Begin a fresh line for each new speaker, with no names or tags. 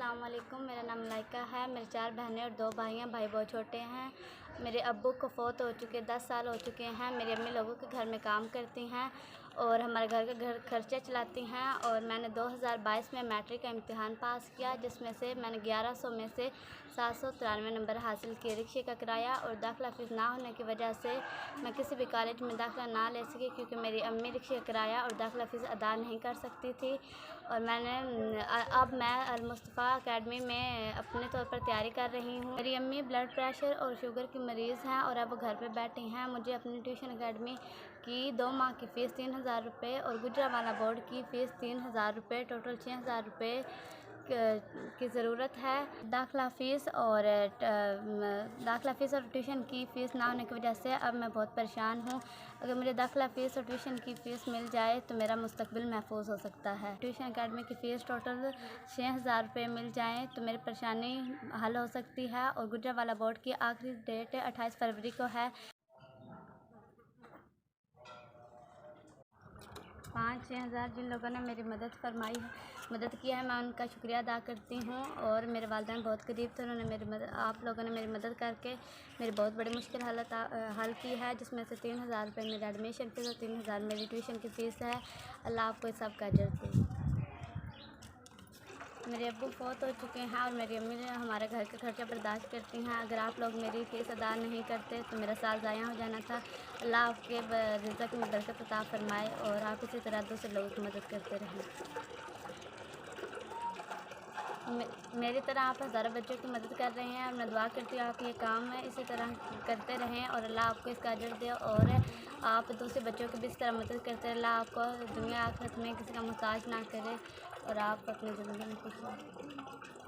अस्सलाम वालेकुम। मेरा नाम लाइका है। मेरे 4 बहनें और 2 भाई हैं। भाई बहुत छोटे हैं। मेरे अब्बू को फ़ौत हो चुके 10 साल हो चुके हैं। मेरी अम्मी लोगों के घर में काम करती हैं और हमारे घर खर्चे चलाती हैं। और मैंने 2022 में मैट्रिक का इम्तिहान पास किया, जिसमें से मैंने 1100 में से 793 नंबर हासिल किए। रिक्शे का किराया और दाखिला फ़ीस ना होने की वजह से मैं किसी भी कॉलेज में दाखिला ना ले सकी, क्योंकि मेरी अम्मी रिक्शे का किराया और दाखिला फ़ीस अदा नहीं कर सकती थी। और अब मैं अल-मुस्तफ़ा अकेडमी में अपने तौर पर तैयारी कर रही हूँ। मेरी अम्मी ब्लड प्रेशर और शुगर की मरीज़ हैं और अब घर पे बैठी हैं। मुझे अपनी ट्यूशन अकेडमी की 2 माह की फ़ीस 3000 रुपये और गुजरावाला बोर्ड की फ़ीस 3000 रुपये, टोटल 6000 रुपये की ज़रूरत है। दाखिला फ़ीस और ट्यूशन की फ़ीस ना होने की वजह से अब मैं बहुत परेशान हूँ। अगर मुझे दाखिला फ़ीस और ट्यूशन की फ़ीस मिल जाए तो मेरा मुस्तकबिल महफूज हो सकता है। ट्यूशन अकेडमी की फ़ीस टोटल 6000 रुपये मिल जाएँ तो मेरी परेशानी हल हो सकती है। और गुजरावाला बोर्ड की आखिरी डेट 28 फरवरी को है। 5-6 हज़ार जिन लोगों ने मेरी मदद की है, मैं उनका शुक्रिया अदा करती हूँ। और मेरे वालिदैन बहुत करीब थे, उन्होंने आप लोगों ने मेरी मदद करके मेरी बहुत बड़ी मुश्किल हालत हल की है, जिसमें से 3000 रुपये मेरी एडमिशन फ़ीस और 3000 मेरी ट्यूशन की फ़ीस है। अल्लाह आपको इस सब का अजर दे। मेरे अब्बू फ़ौत हो चुके हैं और मेरी अम्मी हमारे घर का खर्चा बर्दाश्त करती हैं। अगर आप लोग मेरी फ़ीस अदा नहीं करते तो मेरा साल ज़ाया हो जाना था। अल्लाह आपके रिज़्क़ में बरकत अता फ़रमाए और आप इसी तरह दूसरे लोगों की मदद करते रहें। मेरी तरह आप हज़ारों बच्चों की मदद कर रहे हैं और मैं दुआ करती हूँ आप ये काम है इसी तरह करते रहें और अल्लाह आपको इसका अजर दे। और आप दूसरे बच्चों की भी इस तरह मदद करते रहें। अल्लाह आपको दुनिया आखिरत में किसी का मोहताज ना करे और आप अपनी ज़िंदगी में खुश रहें।